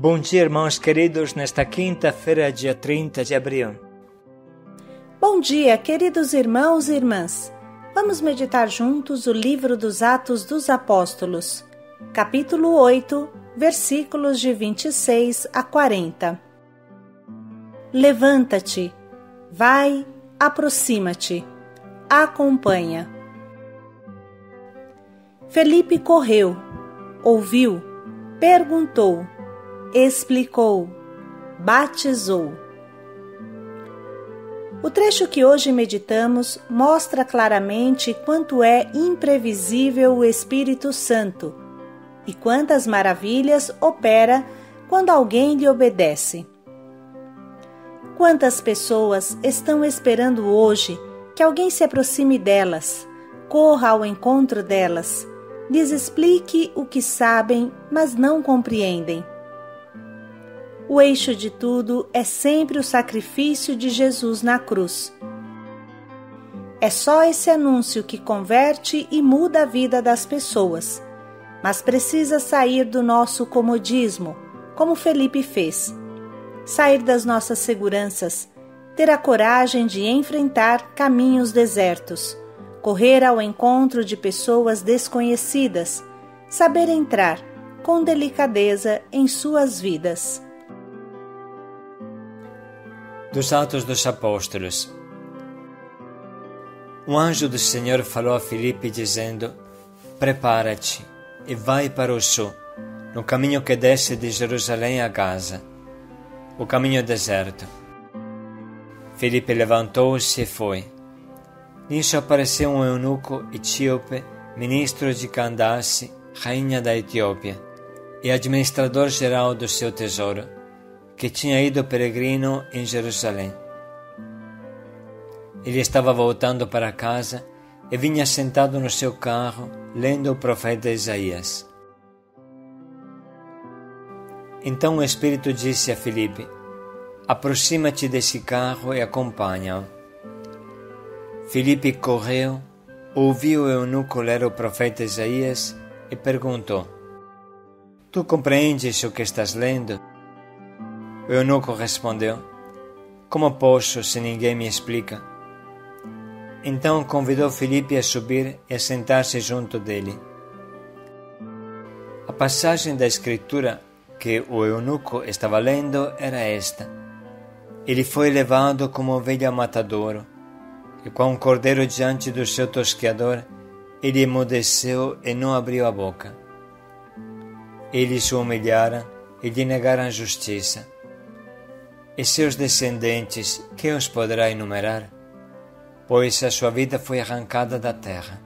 Bom dia, irmãos queridos, nesta quinta-feira, dia 30 de abril. Bom dia, queridos irmãos e irmãs. Vamos meditar juntos o livro dos Atos dos Apóstolos, capítulo 8, versículos de 26 a 40. Levanta-te, vai, aproxima-te, acompanha. Felipe correu, ouviu, perguntou, explicou, batizou. O trecho que hoje meditamos mostra claramente quanto é imprevisível o Espírito Santo e quantas maravilhas opera quando alguém lhe obedece. Quantas pessoas estão esperando hoje que alguém se aproxime delas, corra ao encontro delas, lhes explique o que sabem, mas não compreendem. O eixo de tudo é sempre o sacrifício de Jesus na cruz. É só esse anúncio que converte e muda a vida das pessoas, mas precisa sair do nosso comodismo, como Felipe fez. Sair das nossas seguranças, ter a coragem de enfrentar caminhos desertos, correr ao encontro de pessoas desconhecidas, saber entrar com delicadeza em suas vidas. Dos Atos dos Apóstolos. Um anjo do Senhor falou a Filipe dizendo: Prepara-te e vai para o sul, no caminho que desce de Jerusalém a Gaza, o caminho deserto. Filipe levantou-se e foi. Nisso apareceu um eunuco etíope, ministro de Candace, rainha da Etiópia, e administrador-geral do seu tesouro, que tinha ido peregrino em Jerusalém. Ele estava voltando para casa e vinha sentado no seu carro, lendo o profeta Isaías. Então o Espírito disse a Filipe: Aproxima-te desse carro e acompanha-o. Filipe correu, ouviu o eunuco ler o profeta Isaías e perguntou: Tu compreendes o que estás lendo? O eunuco respondeu: Como posso, se ninguém me explica? Então convidou Filipe a subir e a sentar-se junto dele. A passagem da Escritura que o eunuco estava lendo era esta: Ele foi levado como ovelha a matadouro, e com um cordeiro diante do seu tosqueador, ele emudeceu e não abriu a boca. Eles o humilharam e lhe negaram justiça. E seus descendentes, quem os poderá enumerar? Pois a sua vida foi arrancada da terra.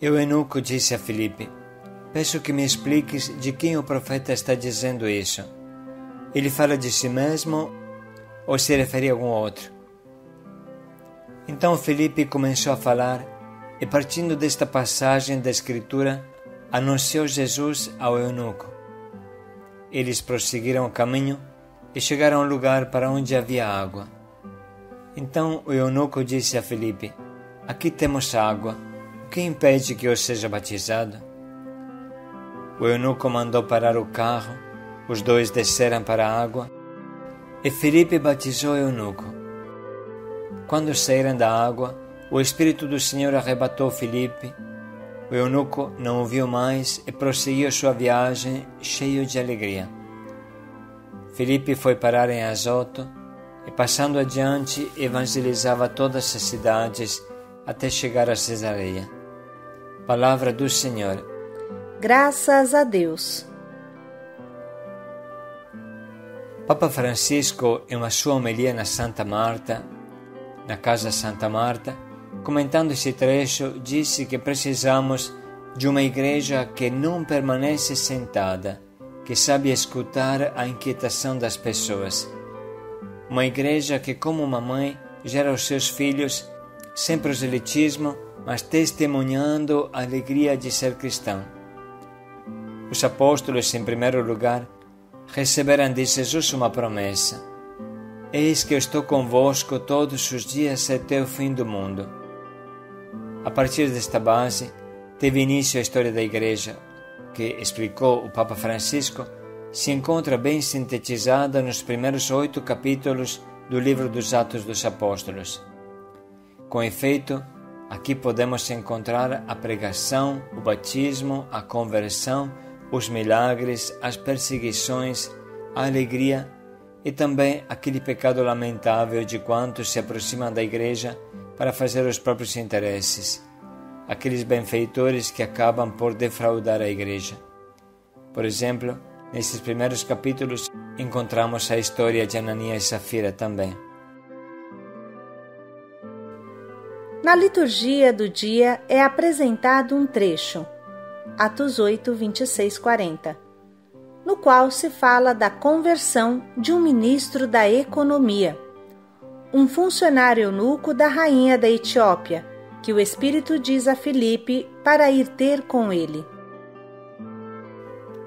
E o eunuco disse a Filipe: Peço que me expliques de quem o profeta está dizendo isso. Ele fala de si mesmo ou se refere a algum outro? Então Filipe começou a falar e, partindo desta passagem da Escritura, anunciou Jesus ao eunuco. Eles prosseguiram o caminho e chegaram a um lugar para onde havia água. Então o eunuco disse a Filipe: Aqui temos água, o que impede que eu seja batizado? O eunuco mandou parar o carro, os dois desceram para a água, e Filipe batizou o eunuco. Quando saíram da água, o Espírito do Senhor arrebatou Filipe. O eunuco não o viu mais e prosseguiu sua viagem cheio de alegria. Filipe foi parar em Azoto e, passando adiante, evangelizava todas as cidades até chegar a Cesareia. Palavra do Senhor. Graças a Deus. Papa Francisco, em uma sua homilia na Santa Marta, na Casa Santa Marta, comentando esse trecho, disse que precisamos de uma igreja que não permanece sentada, que sabe escutar a inquietação das pessoas. Uma igreja que, como uma mãe, gera aos seus filhos sem proselitismo, mas testemunhando a alegria de ser cristão. Os apóstolos, em primeiro lugar, receberam de Jesus uma promessa: Eis que eu estou convosco todos os dias até o fim do mundo. A partir desta base, teve início a história da Igreja, que, explicou o Papa Francisco, se encontra bem sintetizada nos primeiros 8 capítulos do livro dos Atos dos Apóstolos. Com efeito, aqui podemos encontrar a pregação, o batismo, a conversão, os milagres, as perseguições, a alegria e também aquele pecado lamentável de quantos se aproximam da igreja para fazer os próprios interesses, aqueles benfeitores que acabam por defraudar a igreja. Por exemplo, nesses primeiros capítulos encontramos a história de Ananias e Safira também. Na liturgia do dia é apresentado um trecho, Atos 8, 26, 40, no qual se fala da conversão de um ministro da economia, um funcionário eunuco da rainha da Etiópia, que o Espírito diz a Filipe para ir ter com ele.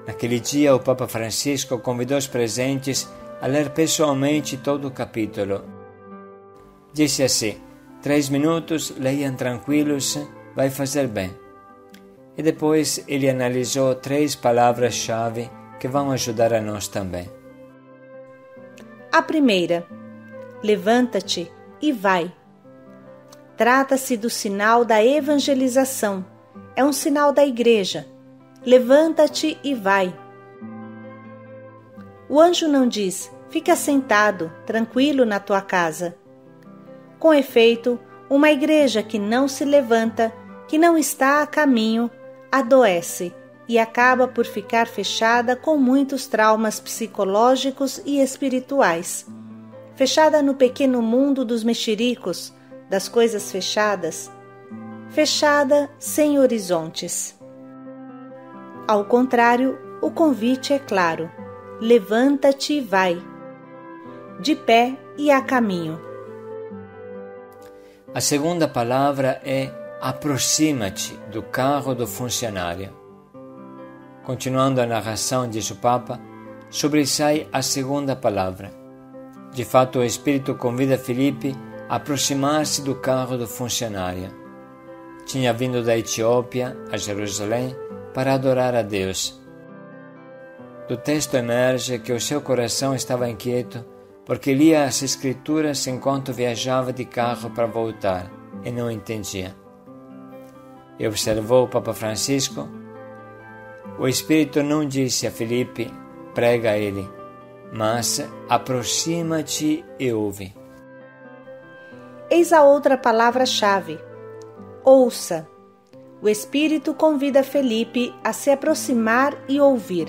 Naquele dia, o Papa Francisco convidou os presentes a ler pessoalmente todo o capítulo. Disse assim: 3 minutos, leiam tranquilos, vai fazer bem. E depois ele analisou 3 palavras-chave que vão ajudar a nós também. A primeira: levanta-te e vai. Trata-se do sinal da evangelização. É um sinal da igreja. Levanta-te e vai. O anjo não diz: fica sentado, tranquilo na tua casa. Com efeito, uma igreja que não se levanta, que não está a caminho, adoece e acaba por ficar fechada com muitos traumas psicológicos e espirituais. Fechada no pequeno mundo dos mexericos, das coisas fechadas. Fechada sem horizontes. Ao contrário, o convite é claro: levanta-te e vai, de pé e a caminho. A segunda palavra é aproxima-te do carro do funcionário. Continuando a narração, diz o Papa, sobressai a segunda palavra. De fato, o Espírito convida Filipe a aproximar-se do carro do funcionário. Tinha vindo da Etiópia a Jerusalém para adorar a Deus. Do texto emerge que o seu coração estava inquieto porque lia as Escrituras enquanto viajava de carro para voltar e não entendia. E observou o Papa Francisco: o Espírito não disse a Filipe, prega a ele, mas aproxima-te e ouve. Eis a outra palavra-chave: ouça. O Espírito convida Filipe a se aproximar e ouvir.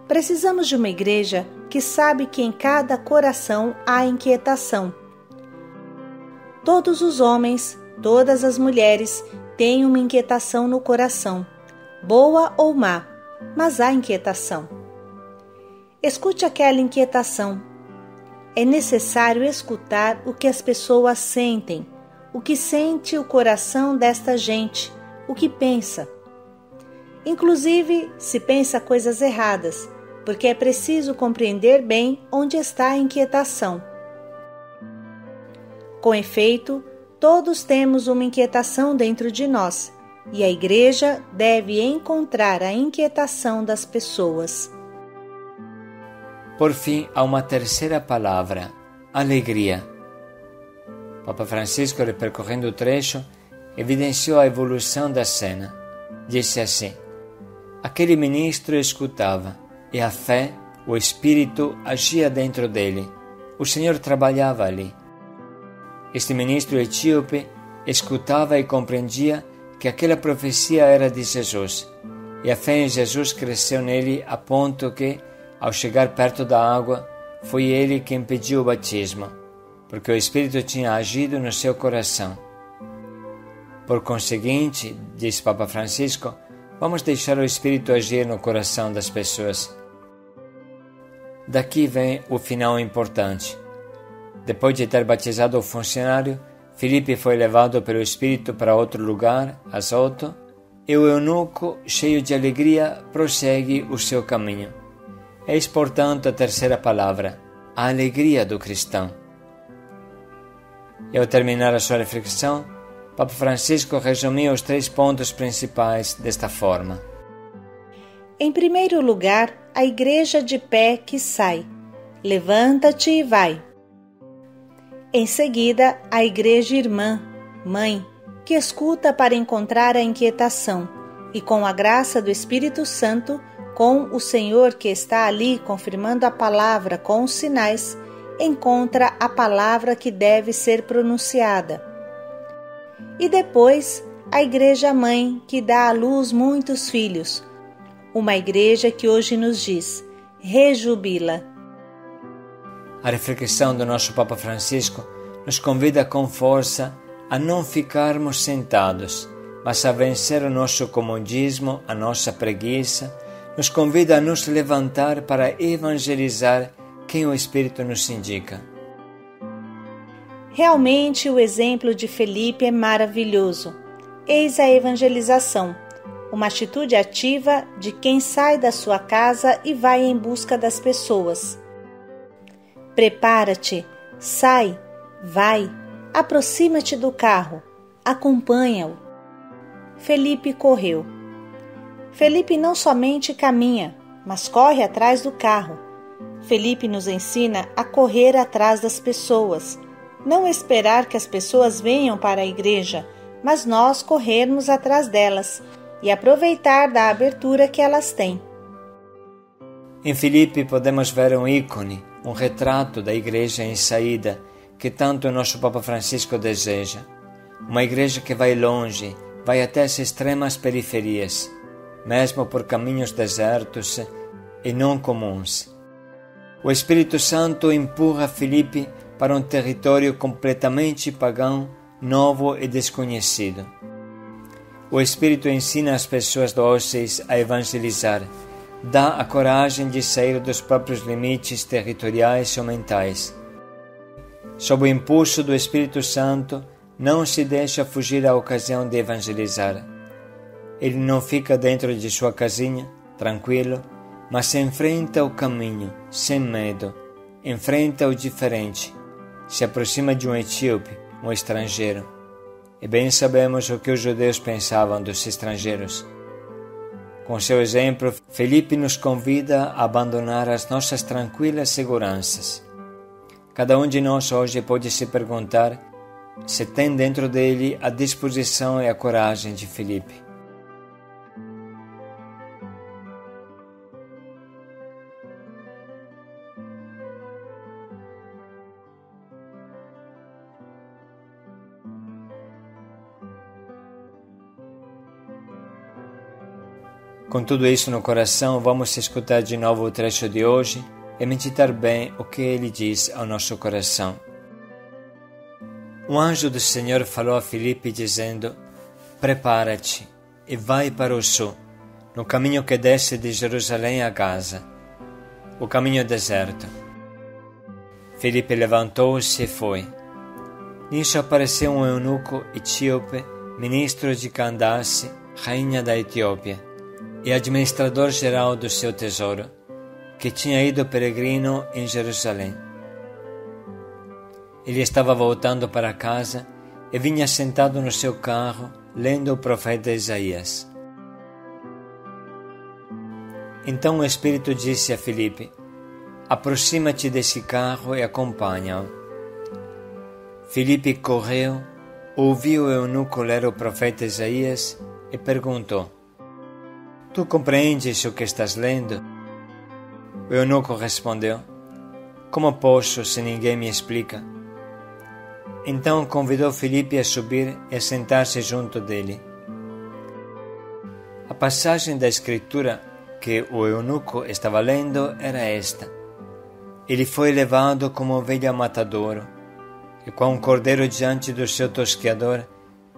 Precisamos de uma igreja que sabe que em cada coração há inquietação. Todos os homens, todas as mulheres têm uma inquietação no coração, boa ou má, mas há inquietação. Escute aquela inquietação. É necessário escutar o que as pessoas sentem, o que sente o coração desta gente, o que pensa. Inclusive, se pensa coisas erradas, porque é preciso compreender bem onde está a inquietação. Com efeito, todos temos uma inquietação dentro de nós, e a igreja deve encontrar a inquietação das pessoas. Por fim, há uma terceira palavra: alegria. Papa Francisco, repercorrendo o trecho, evidenciou a evolução da cena. Disse assim: aquele ministro escutava, e a fé, o Espírito, agia dentro dele. O Senhor trabalhava ali. Este ministro etíope escutava e compreendia que aquela profecia era de Jesus, e a fé em Jesus cresceu nele a ponto que, ao chegar perto da água, foi ele quem pediu o batismo, porque o Espírito tinha agido no seu coração. Por conseguinte, diz Papa Francisco, vamos deixar o Espírito agir no coração das pessoas. Daqui vem o final importante. Depois de ter batizado o funcionário, Filipe foi levado pelo Espírito para outro lugar, Azoto, e o eunuco, cheio de alegria, prossegue o seu caminho. Eis, portanto, a terceira palavra, a alegria do cristão. E ao terminar a sua reflexão, Papa Francisco resumiu os 3 pontos principais desta forma. Em primeiro lugar, a igreja de pé que sai. Levanta-te e vai. Em seguida, a igreja irmã, mãe, que escuta para encontrar a inquietação e, com a graça do Espírito Santo, com o Senhor que está ali confirmando a palavra com os sinais, encontra a palavra que deve ser pronunciada. E depois, a igreja mãe que dá à luz muitos filhos, uma igreja que hoje nos diz, rejubila. A reflexão do nosso Papa Francisco nos convida com força a não ficarmos sentados, mas a vencer o nosso comodismo, a nossa preguiça, nos convida a nos levantar para evangelizar quem o Espírito nos indica. Realmente o exemplo de Felipe é maravilhoso. Eis a evangelização, uma atitude ativa de quem sai da sua casa e vai em busca das pessoas. Prepara-te, sai, vai, aproxima-te do carro, acompanha-o. Felipe correu. Felipe não somente caminha, mas corre atrás do carro. Felipe nos ensina a correr atrás das pessoas, não esperar que as pessoas venham para a igreja, mas nós corrermos atrás delas e aproveitar da abertura que elas têm. Em Felipe podemos ver um ícone, um retrato da igreja em saída que tanto o nosso Papa Francisco deseja. Uma igreja que vai longe, vai até as extremas periferias, mesmo por caminhos desertos e não comuns. O Espírito Santo empurra Felipe para um território completamente pagão, novo e desconhecido. O Espírito ensina as pessoas dóceis a evangelizar, dá a coragem de sair dos próprios limites territoriais ou mentais. Sob o impulso do Espírito Santo, não se deixa fugir a ocasião de evangelizar. Ele não fica dentro de sua casinha, tranquilo, mas enfrenta o caminho, sem medo, enfrenta o diferente, se aproxima de um etíope, um estrangeiro. E bem sabemos o que os judeus pensavam dos estrangeiros. Com seu exemplo, Felipe nos convida a abandonar as nossas tranquilas seguranças. Cada um de nós hoje pode se perguntar se tem dentro dele a disposição e a coragem de Felipe. Com tudo isso no coração, vamos escutar de novo o trecho de hoje e meditar bem o que ele diz ao nosso coração. Um anjo do Senhor falou a Filipe dizendo: prepara-te e vai para o sul, no caminho que desce de Jerusalém a Gaza, o caminho deserto. Filipe levantou-se e foi. Nisso apareceu um eunuco etíope, ministro de Candace, rainha da Etiópia, e administrador-geral do seu tesouro, que tinha ido peregrino em Jerusalém. Ele estava voltando para casa e vinha sentado no seu carro, lendo o profeta Isaías. Então o Espírito disse a Filipe: aproxima-te desse carro e acompanha-o. Filipe correu, ouviu o eunuco ler o profeta Isaías e perguntou: tu compreendes o que estás lendo? O eunuco respondeu: como posso se ninguém me explica? Então convidou Filipe a subir e a sentar-se junto dele. A passagem da Escritura que o eunuco estava lendo era esta: ele foi levado como ovelha a matadouro, e com um cordeiro diante do seu tosqueador,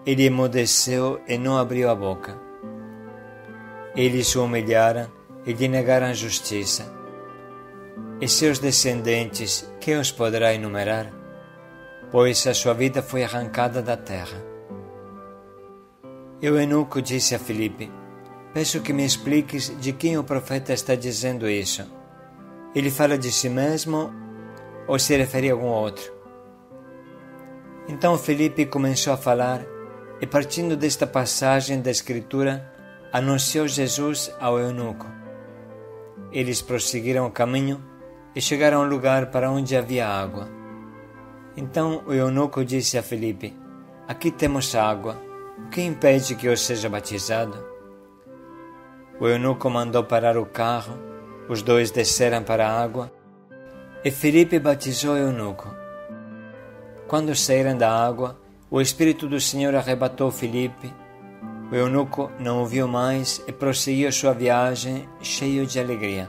ele emudeceu e não abriu a boca. Eles o humilharam e lhe negaram justiça. E seus descendentes, quem os poderá enumerar? Pois a sua vida foi arrancada da terra. E o eunuco disse a Filipe: peço que me expliques de quem o profeta está dizendo isso. Ele fala de si mesmo ou se refere a algum outro? Então Filipe começou a falar e, partindo desta passagem da Escritura, anunciou Jesus ao eunuco, eles prosseguiram o caminho e chegaram a um lugar para onde havia água. Então o eunuco disse a Filipe: aqui temos água, o que impede que eu seja batizado? O eunuco mandou parar o carro, os dois desceram para a água e Filipe batizou o eunuco. Quando saíram da água, o Espírito do Senhor arrebatou Filipe. O eunuco não o viu mais e prosseguiu sua viagem cheio de alegria.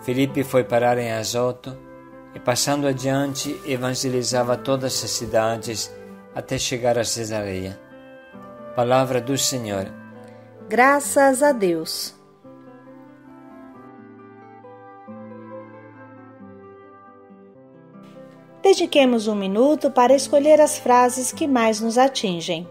Filipe foi parar em Azoto e, passando adiante, evangelizava todas as cidades até chegar a Cesareia. Palavra do Senhor. Graças a Deus. Dediquemos um minuto para escolher as frases que mais nos atingem.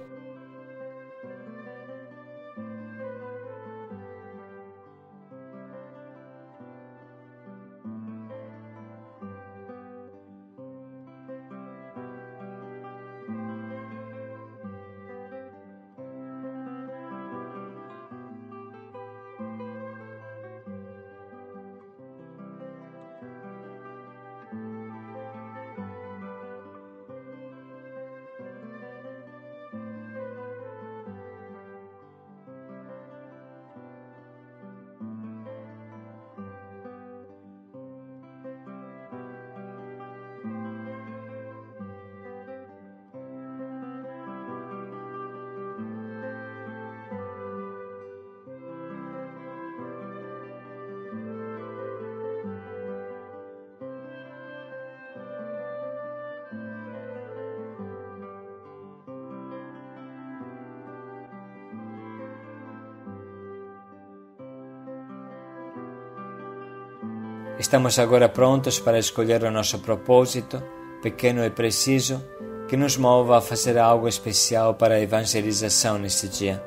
Estamos agora prontos para escolher o nosso propósito, pequeno e preciso, que nos mova a fazer algo especial para a evangelização neste dia.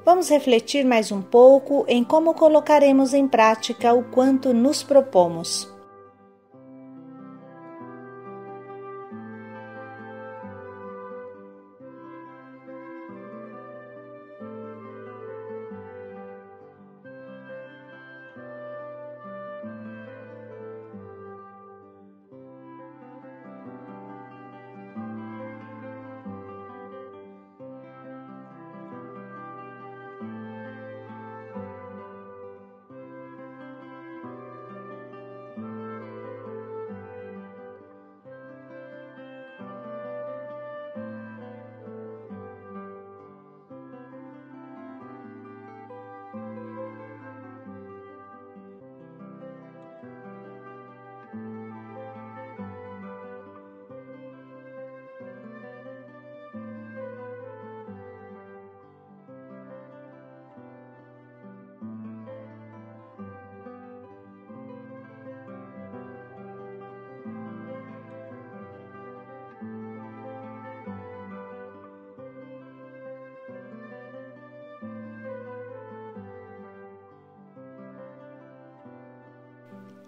Vamos refletir mais um pouco em como colocaremos em prática o quanto nos propomos.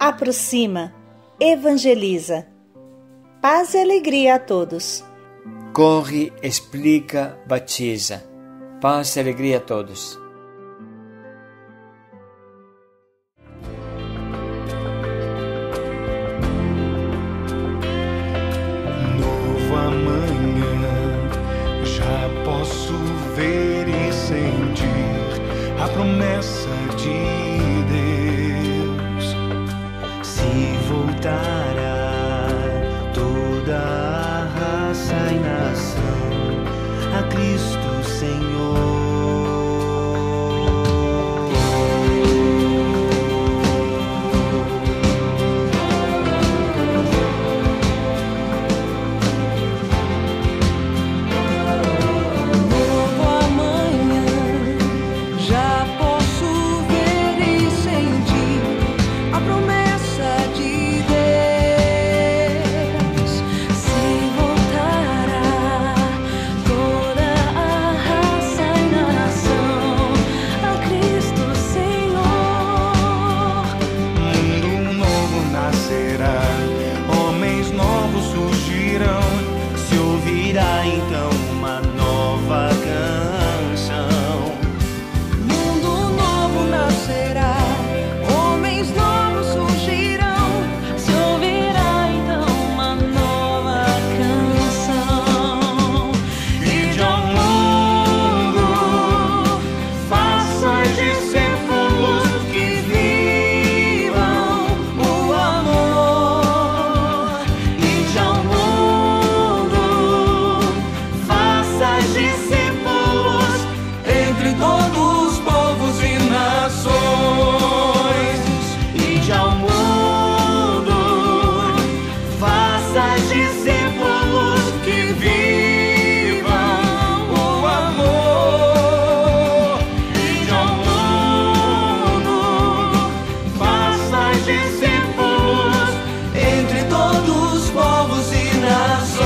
Aproxima, evangeliza. Paz e alegria a todos. Corre, explica, batiza. Paz e alegria a todos. Nova manhã já promessa de Deus se voltará toda a raça e nação a Cristo Senhor. Então uma nova canção. Mundo novo nascerá, homens novos surgirão. Se ouvirá então uma nova canção. Ide ao mundo, faça discípulos que vivam o amor. Ide ao mundo, discípulos entre todos os povos e nações. Ide ao mundo, faça discípulos que vivam o amor. Ide ao mundo, faça discípulos entre todos os povos e nações.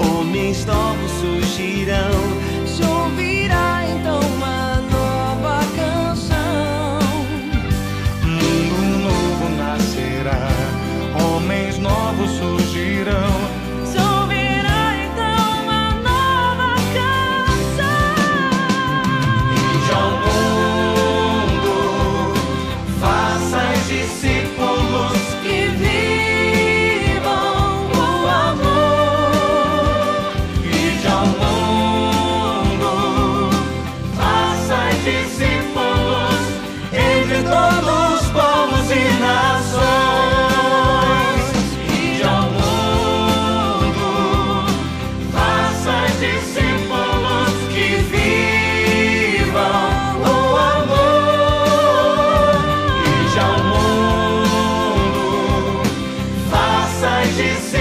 Homens novos surgirão. Se ouvirá então uma nova canção. Mundo novo nascerá, homens novos surgirão. Se ouvirá então uma nova canção. Ide ao mundo, faça discípulos que vivam o amor. Ide ao mundo, faça discípulos entre todos os povos e nações. Ide ao mundo, faça discípulos que vivam o amor. Ide ao mundo, faça discípulos